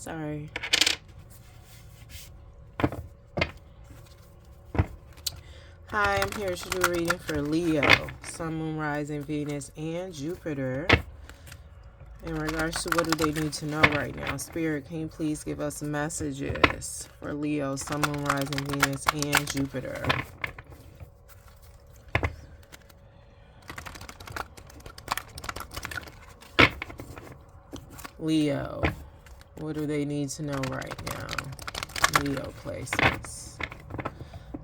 Sorry. Hi, I'm here to do a reading for Leo, Sun, Moon, Rising, Venus, and Jupiter. In regards to what do they need to know right now? Spirit, can you please give us messages for Leo, Sun, Moon, Rising, Venus, and Jupiter? Leo, what do they need to know right now? Leo places.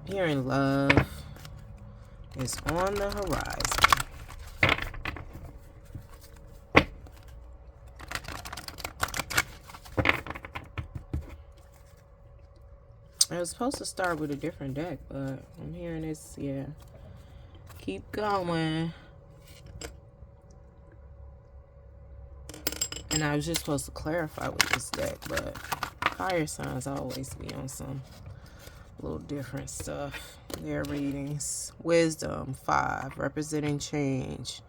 Hearing love is on the horizon. I was supposed to start with a different deck, but I'm hearing this, yeah. Keep going. And I was just supposed to clarify with this deck, but fire signs always be on some little different stuff. Their readings. Wisdom 5, representing change.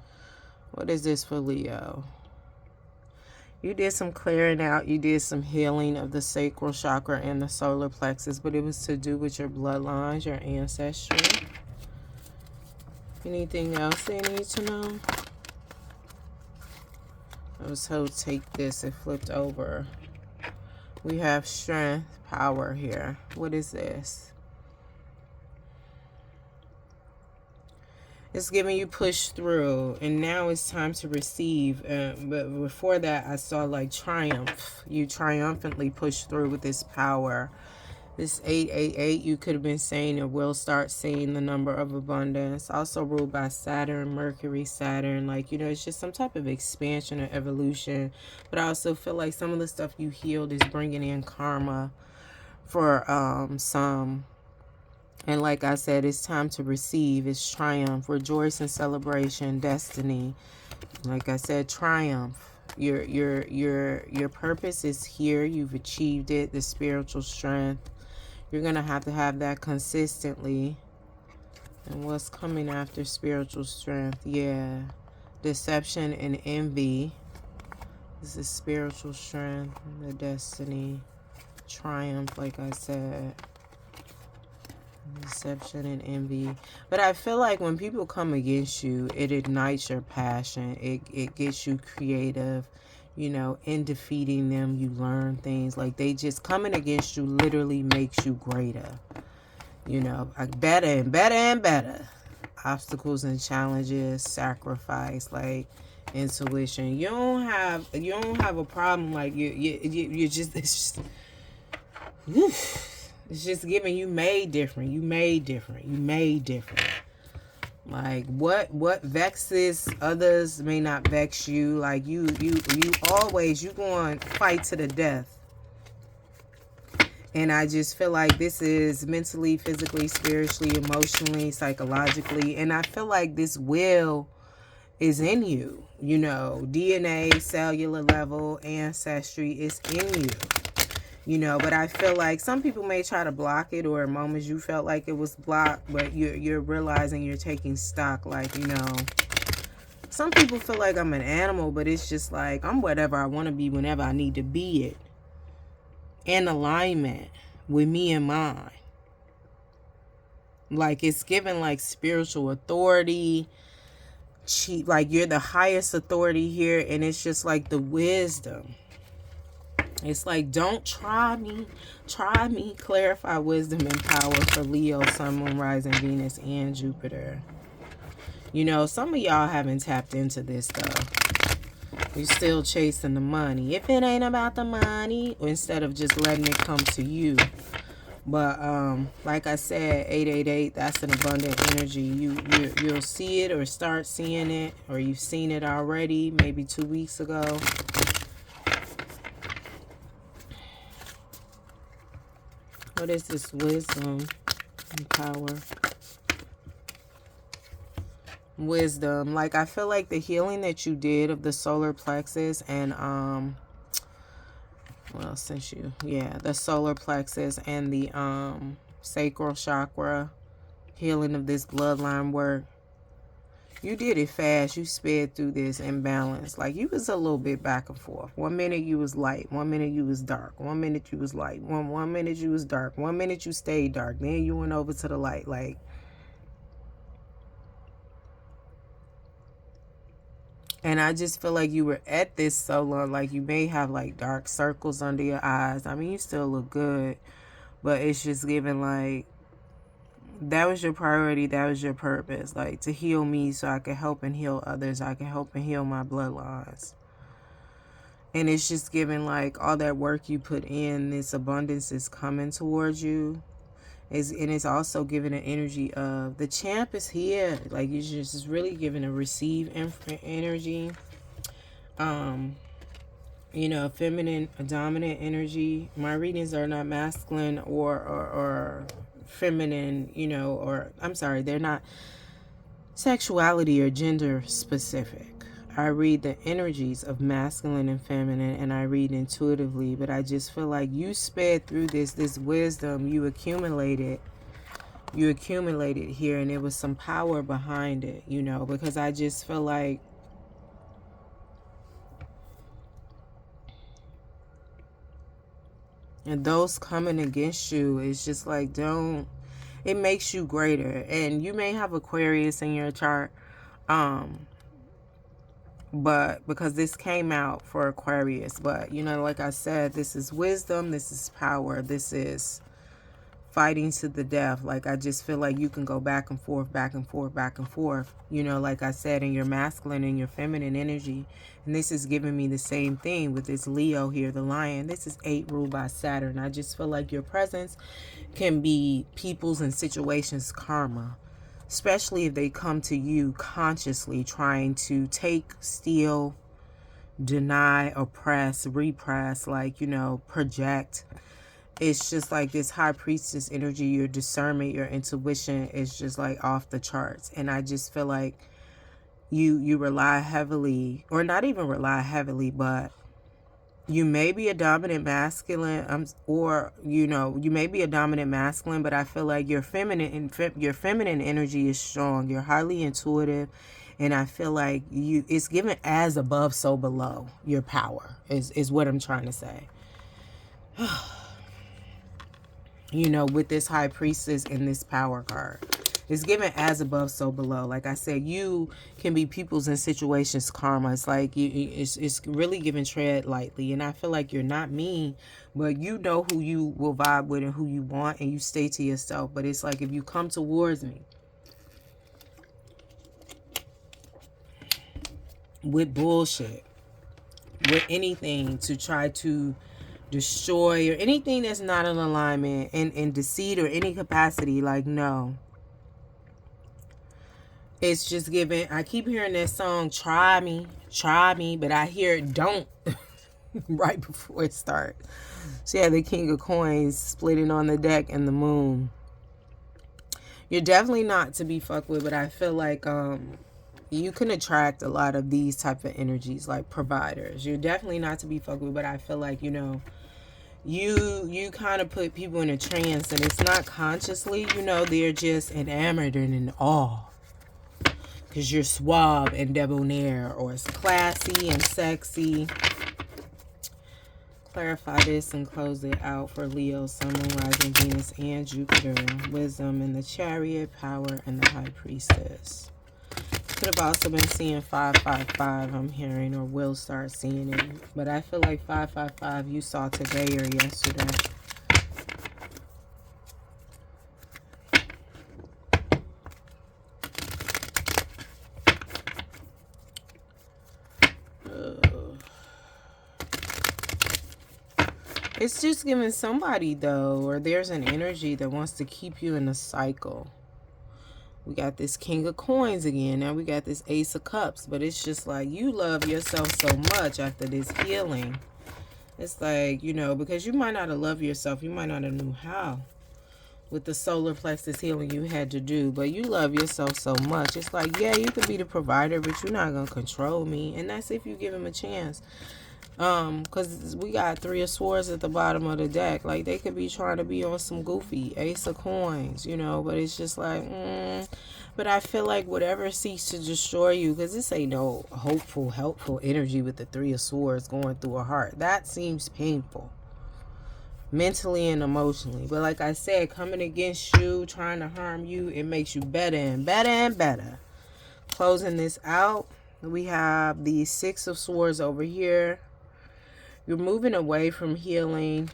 What is this for Leo? You did some clearing out. You did some healing of the sacral chakra and the solar plexus, but it was to do with your bloodlines, your ancestry. Anything else they need to know? I was told take this. It flipped over. We have strength, power here. What is this? It's giving you push through, and now it's time to receive. But before that, I saw like triumph. You triumphantly push through with this power. This 888, you could have been saying or will start seeing the number of abundance. Also ruled by Saturn, Mercury, Saturn. Like, you know, it's just some type of expansion or evolution. But I also feel like some of the stuff you healed is bringing in karma for some. And like I said, it's time to receive. It's triumph, rejoice and celebration, destiny. Like I said, triumph. Your purpose is here. You've achieved it. The spiritual strength. You're going to have that consistently. And what's coming after spiritual strength? Yeah. Deception and envy. This is spiritual strength, the destiny, triumph, like I said. Deception and envy. But I feel like when people come against you, it ignites your passion. It gets you creative. You know, in defeating them, you learn things. Like, they just coming against you literally makes you greater. You know, like better and better and better. Obstacles and challenges, sacrifice, like intuition. You don't have a problem. Like you just it's just giving you made different. You made different. You made different. Like what vexes others may not vex you. Like you always, you going to fight to the death. And I just feel like this is mentally, physically, spiritually, emotionally, psychologically. And I feel like this will is in you. You know, DNA, cellular level, ancestry is in you. You know, but I feel like some people may try to block it, or at moments you felt like it was blocked, but you're realizing you're taking stock. Like, you know, some people feel like I'm an animal, but it's just like I'm whatever I want to be whenever I need to be it. In alignment with me and mine. Like, it's given like spiritual authority. Like, you're the highest authority here, and it's just like the wisdom. It's like, don't try me. Try me. Clarify wisdom and power for Leo, Sun, Moon, Rising, Venus, and Jupiter. You know, some of y'all haven't tapped into this, though. You're still chasing the money. If it ain't about the money, instead of just letting it come to you. But, like I said, 888, that's an abundant energy. You'll see it or start seeing it, or you've seen it already, maybe 2 weeks ago. What is this wisdom and power? Wisdom. Like, I feel like the healing that you did of the solar plexus and, well, since the solar plexus and the, sacral chakra, healing of this bloodline work. You did it fast. You sped through this imbalance. Like, you was a little bit back and forth. 1 minute you was light. 1 minute you was dark. 1 minute you was light. One minute you was dark. 1 minute you stayed dark. Then you went over to the light. Like, and I just feel like you were at this so long. Like, you may have like dark circles under your eyes. I mean, you still look good. But it's just giving like, that was your priority. That was your purpose. Like, to heal me so I can help and heal others. I can help and heal my bloodlines. And it's just giving like all that work you put in, this abundance is coming towards you. And it's also giving an energy of the champ is here. Like, you're just really giving a receive energy. You know, feminine, a dominant energy. My readings are not masculine or feminine, you know, or I'm sorry, they're not sexuality or gender specific. I read the energies of masculine and feminine, and I read intuitively, but I just feel like you sped through this wisdom you accumulated here, and there was some power behind it, you know, because I just feel like and those coming against you, it's just like, don't, it makes you greater. And you may have Aquarius in your chart, but because this came out for Aquarius, but you know, like I said, this is wisdom, this is power, this is fighting to the death. Like, I just feel like you can go back and forth, back and forth, back and forth, you know, like I said, in your masculine and your feminine energy. And this is giving me the same thing with this Leo here, the lion. This is 8 ruled by Saturn. I just feel like your presence can be people's and situations karma, especially if they come to you consciously trying to take, steal, deny, oppress, repress, like, you know, project. It's just like this high priestess energy, your discernment, your intuition is just like off the charts. And I just feel like you rely heavily, or not even rely heavily, but you may be a dominant masculine, or, you know, you may be a dominant masculine, but I feel like your feminine energy is strong. You're highly intuitive. And I feel like it's given as above, so below. Your power is what I'm trying to say. You know, with this high priestess and this power card, it's given as above, so below. Like I said, you can be people's and situations karma. It's like it's really giving tread lightly. And I feel like you're not mean, but you know who you will vibe with and who you want, and you stay to yourself. But it's like, if you come towards me with bullshit, with anything to try to destroy, or anything that's not in alignment, in deceit or any capacity, like, no. It's just giving, I keep hearing that song, try me, but I hear don't right before it starts. So yeah, the King of Coins splitting on the deck and the moon. You're definitely not to be fucked with, but I feel like you can attract a lot of these type of energies, like providers. You're definitely not to be fucked with, but I feel like, you know, you kind of put people in a trance, and it's not consciously, you know, they're just enamored and in awe because you're suave and debonair, or it's classy and sexy. Clarify this and close it out for Leo, Sun, Moon, Rising, Venus, and Jupiter. Wisdom and the Chariot, power and the High Priestess. Could have also been seeing 555, I'm hearing, or will start seeing it. But I feel like 555 you saw today or yesterday. It's just giving somebody, though, or there's an energy that wants to keep you in a cycle. We got this King of Coins again. Now we got this Ace of Cups. But it's just like, you love yourself so much after this healing. It's like, you know, because you might not have loved yourself. You might not have knew how. With the solar plexus healing you had to do. But you love yourself so much. It's like, yeah, you could be the provider, but you're not going to control me. And that's if you give him a chance. Because we got 3 of Swords at the bottom of the deck. Like, they could be trying to be on some goofy Ace of Coins, you know, but it's just like, But I feel like whatever seeks to destroy you, because this ain't no hopeful, helpful energy with the 3 of Swords going through a heart. That seems painful, mentally and emotionally. But like I said, coming against you, trying to harm you, it makes you better and better and better. Closing this out, we have the 6 of Swords over here. You're moving away from healing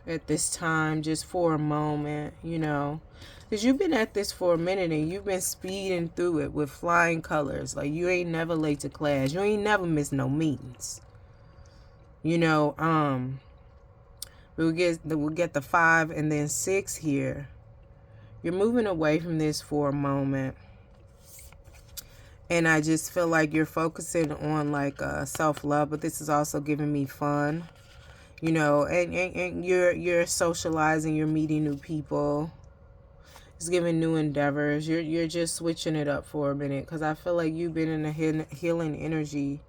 at this time, just for a moment, you know, because you've been at this for a minute and you've been speeding through it with flying colors. Like, you ain't never late to class. You ain't never missed no meetings. You know, we'll get the 5 and then 6 here. You're moving away from this for a moment. And I just feel like you're focusing on like self-love, but this is also giving me fun, you know, and you're socializing, you're meeting new people. It's giving new endeavors. You're just switching it up for a minute, because I feel like you've been in a healing energy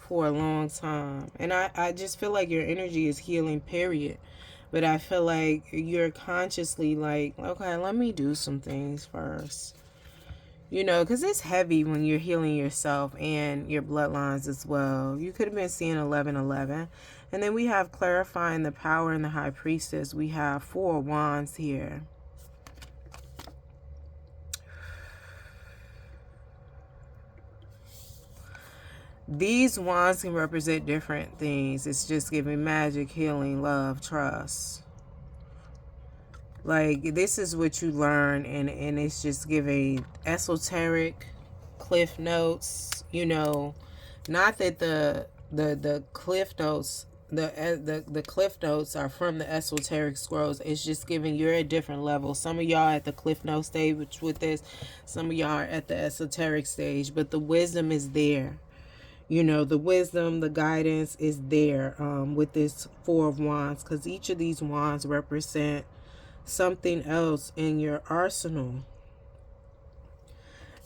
for a long time. And I just feel like your energy is healing, period. But I feel like you're consciously like, okay, let me do some things first. You know, because it's heavy when you're healing yourself and your bloodlines as well. You could have been seeing 1111. And then we have clarifying the power in the High Priestess. We have 4 wands here. These wands can represent different things. It's just giving magic, healing, love, trust. Like, this is what you learn, and it's just giving esoteric cliff notes, you know. Not that the cliff notes, the cliff notes are from the esoteric scrolls. It's just giving you're at different levels. Some of y'all at the cliff note stage with this, some of y'all are at the esoteric stage, but the wisdom is there. You know, the wisdom, the guidance is there with this 4 of Wands, because each of these wands represent something else in your arsenal.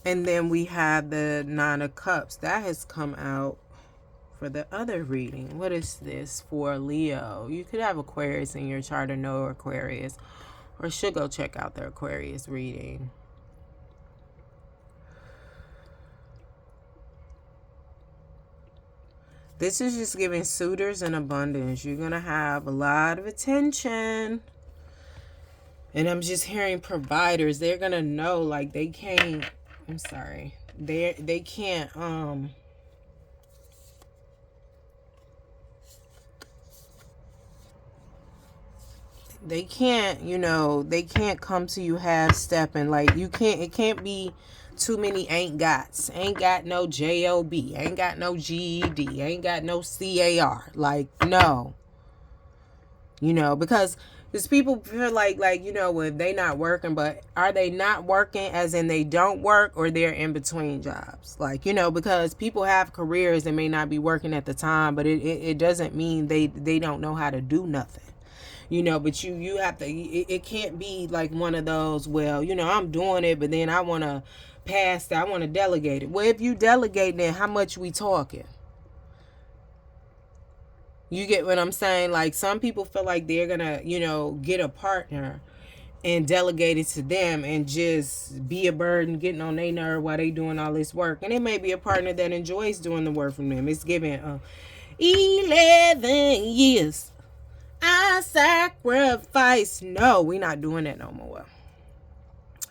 And then we have the 9 of Cups. That has come out for the other reading. What is this for Leo? You could have Aquarius in your chart or no Aquarius, or should go check out the Aquarius reading. This is just giving suitors in abundance. You're going to have a lot of attention. And I'm just hearing providers. They're going to know, like, they can't, I'm sorry. They can't, they can't, you know, they can't come to you half-stepping. Like, you can't, it can't be too many ain't gots. Ain't got no JOB. Ain't got no GED. Ain't got no CAR. Like, no. You know, because there's people feel like, you know, if they not working, but are they not working as in they don't work, or they're in between jobs? Like, you know, because people have careers and may not be working at the time, but it doesn't mean they don't know how to do nothing. You know, but you have to, it can't be like one of those, well, you know, I'm doing it, but then I want to pass that, I want to delegate it. Well, if you delegate, then how much we talking? You get what I'm saying? Like, some people feel like they're going to, you know, get a partner and delegate it to them and just be a burden, getting on their nerve while they doing all this work. And it may be a partner that enjoys doing the work from them. It's giving 11 years. I sacrifice. No, we're not doing that no more.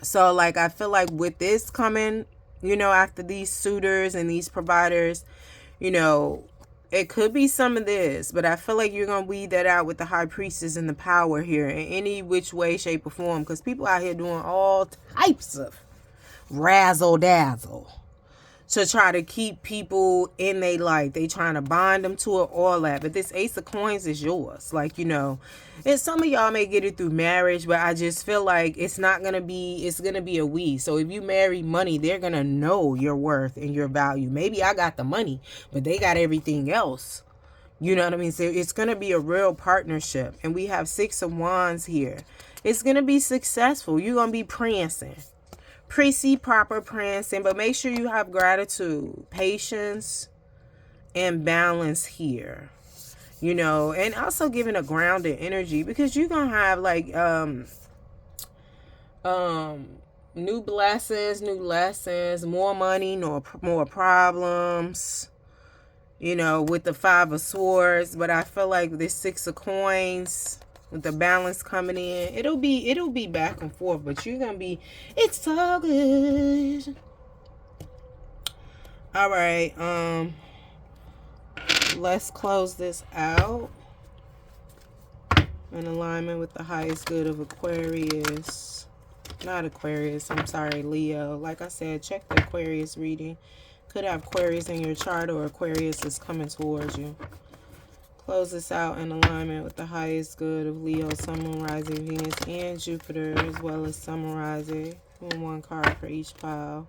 So, like, I feel like with this coming, you know, after these suitors and these providers, you know, it could be some of this, but I feel like you're going to weed that out with the High Priestess and the power here in any which way, shape, or form, because people out here doing all types of razzle-dazzle to try to keep people in their life. They trying to bind them to it, all that. But this Ace of Coins is yours. Like, you know, and some of y'all may get it through marriage, but I just feel like it's not going to be, it's going to be a we. So if you marry money, they're going to know your worth and your value. Maybe I got the money, but they got everything else. You know what I mean? So it's going to be a real partnership. And we have 6 of Wands here. It's going to be successful. You're going to be prancing. Prissy proper prancing, but make sure you have gratitude, patience, and balance here. You know, and also giving a grounded energy, because you're gonna have like new blessings, new lessons, more money, more problems, you know, with the 5 of Swords. But I feel like this 6 of Coins with the balance coming in, it'll be back and forth, but you're gonna be, it's all good. All right, let's close this out in alignment with the highest good of Aquarius. Not Aquarius, I'm sorry, Leo. Like I said, check the Aquarius reading. Could have Aquarius in your chart, or Aquarius is coming towards you. Close this out in alignment with the highest good of Leo, Sun, Moon, Rising, Venus, and Jupiter, as well as Sun, Rising. One card for each pile.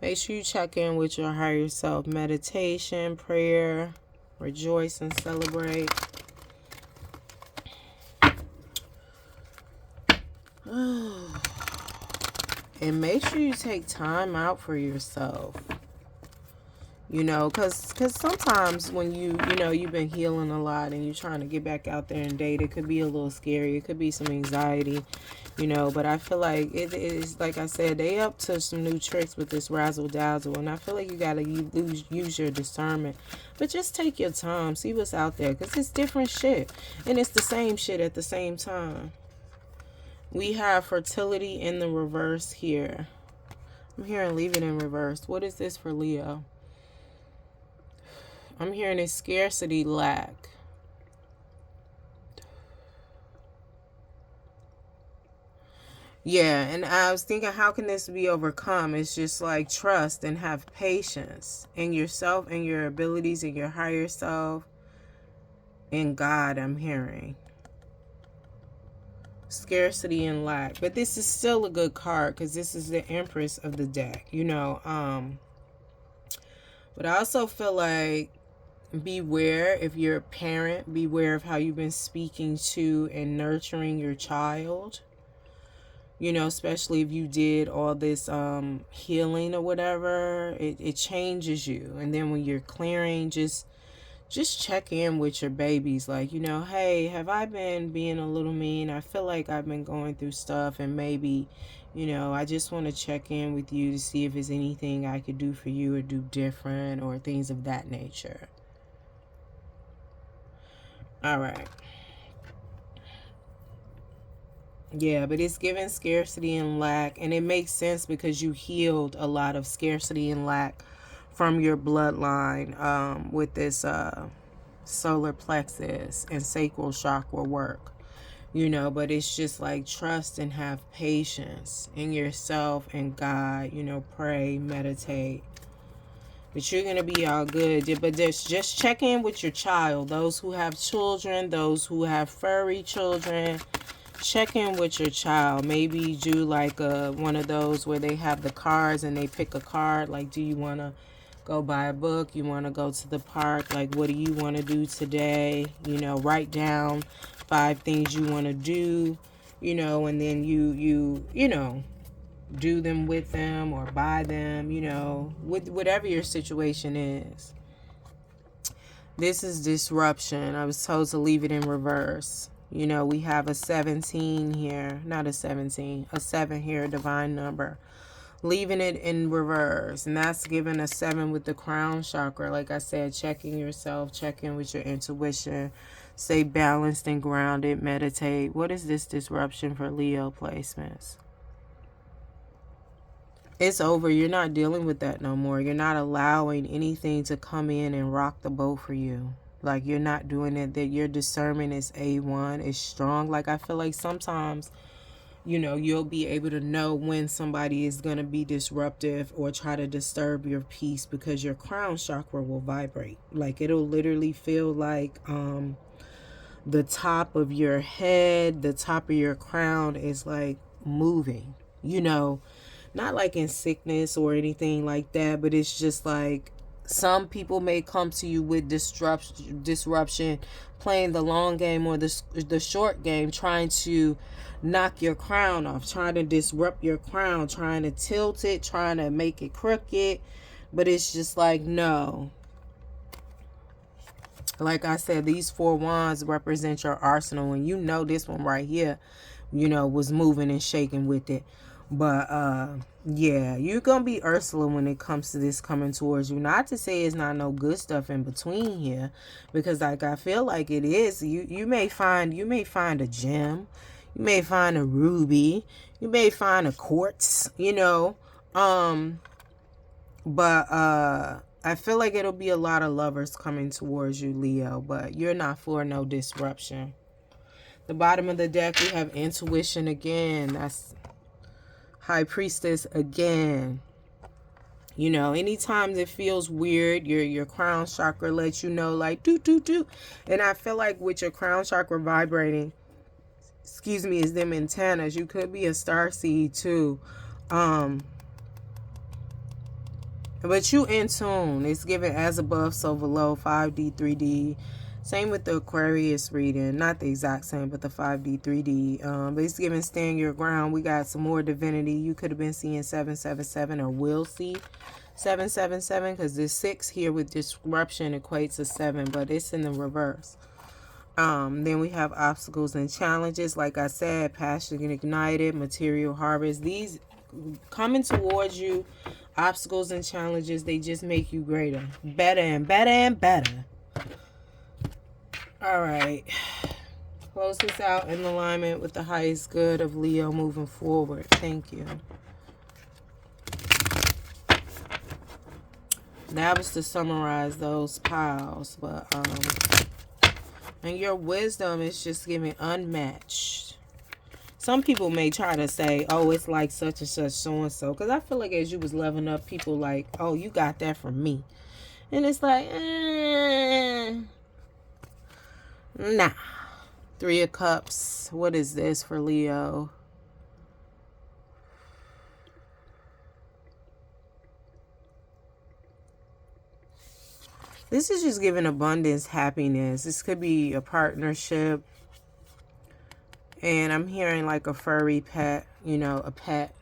Make sure you check in with your higher self. Meditation, prayer, rejoice and celebrate. And make sure you take time out for yourself. You know, because sometimes when you've been healing a lot and you're trying to get back out there and date, it could be a little scary. It could be some anxiety, you know. But I feel like it is, like I said, they up to some new tricks with this razzle dazzle. And I feel like you got to use your discernment. But just take your time. See what's out there, because it's different shit. And it's the same shit at the same time. We have fertility in the reverse here. I'm hearing leave it in reverse. What is this for Leo? I'm hearing a scarcity, lack. Yeah, and I was thinking, how can this be overcome? It's just like trust and have patience in yourself and your abilities and your higher self. In God, I'm hearing. Scarcity and lack. But this is still a good card, because this is the Empress of the deck, you know. But I also feel like, beware if you're a parent, beware of how you've been speaking to and nurturing your child. You know, especially if you did all this healing or whatever, it changes you. And then when you're clearing, just check in with your babies. Like, you know, hey, have I been being a little mean? I feel like I've been going through stuff, and maybe, you know, I just want to check in with you to see if there's anything I could do for you or do different, or things of that nature. All right. Yeah, but it's giving scarcity and lack, and it makes sense because you healed a lot of scarcity and lack from your bloodline with this solar plexus and sacral chakra work, you know. But it's just like trust and have patience in yourself and God, you know, pray, meditate. But you're going to be all good. But just check in with your child. Those who have children, those who have furry children, check in with your child. Maybe do like one of those where they have the cards and they pick a card. Like, do you want to go buy a book? You want to go to the park? Like, what do you want to do today? You know, write down 5 things you want to do, you know, and then you know, do them with them or buy them, you know, with whatever your situation is. This is disruption. I was told to leave it in reverse. You know, we have a 17 here, not a 17, a 7 here, a divine number. Leaving it in reverse, and that's giving a 7 with the crown chakra. Like I said, checking yourself, checking with your intuition, stay balanced and grounded, meditate. What is this disruption for Leo placements? It's over. You're not dealing with that no more. You're not allowing anything to come in and rock the boat for you. Like, you're not doing it. That your discernment is A1, is strong. Like, I feel like sometimes, you know, you'll be able to know when somebody is going to be disruptive or try to disturb your peace, because your crown chakra will vibrate. Like, it'll literally feel like the top of your head, the top of your crown is like moving, you know. Not like in sickness or anything like that, but it's just like Some people may come to you with disruption, playing the long game or the short game, trying to knock your crown off, trying to disrupt your crown, trying to tilt it, trying to make it crooked. But it's just like, no. Like I said, these 4 wands represent your arsenal. And you know this one right here, you know, was moving and shaking with it. But yeah, you're gonna be Ursula when it comes to this coming towards you. Not to say it's not no good stuff in between here, because like I feel like it is. You may find a gem, you may find a ruby, you may find a quartz, you know. But I feel like it'll be a lot of lovers coming towards you, Leo, but you're not for no disruption. The bottom of the deck, we have intuition again. That's High Priestess again. You know, anytime it feels weird, your crown chakra lets you know, like, do. And I feel like with your crown chakra vibrating, excuse me, is them antennas. You could be a starseed too. But you in tune. It's given as above, so below, 5D, 3D. Same with the Aquarius reading. Not the exact same, but the 5D, 3D. But it's given stand your ground. We got some more divinity. You could have been seeing 777 or will see 777, because this 6 here with disruption equates to 7, but it's in the reverse. Then we have obstacles and challenges. Like I said, passion ignited, material harvest. These coming towards you, obstacles and challenges, they just make you greater, better and better and better. All right, close this out in alignment with the highest good of Leo moving forward. Thank you. That was to summarize those piles, but and your wisdom is just giving unmatched. Some people may try to say, oh, it's like such and such, so and so, because I feel like as you was leveling up, people like, oh, you got that from me, and it's like, nah. 3 of Cups. What is this for Leo? This is just giving abundance, happiness. This could be a partnership. And I'm hearing like a furry pet, you know, a pet,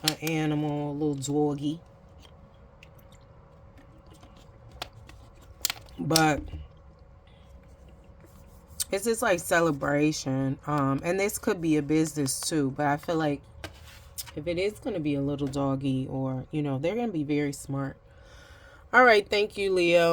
an animal, a little doggy. But it's just like celebration. And this could be a business too. But I feel like if it is going to be a little doggy, or, you know, they're going to be very smart. All right. Thank you, Leo.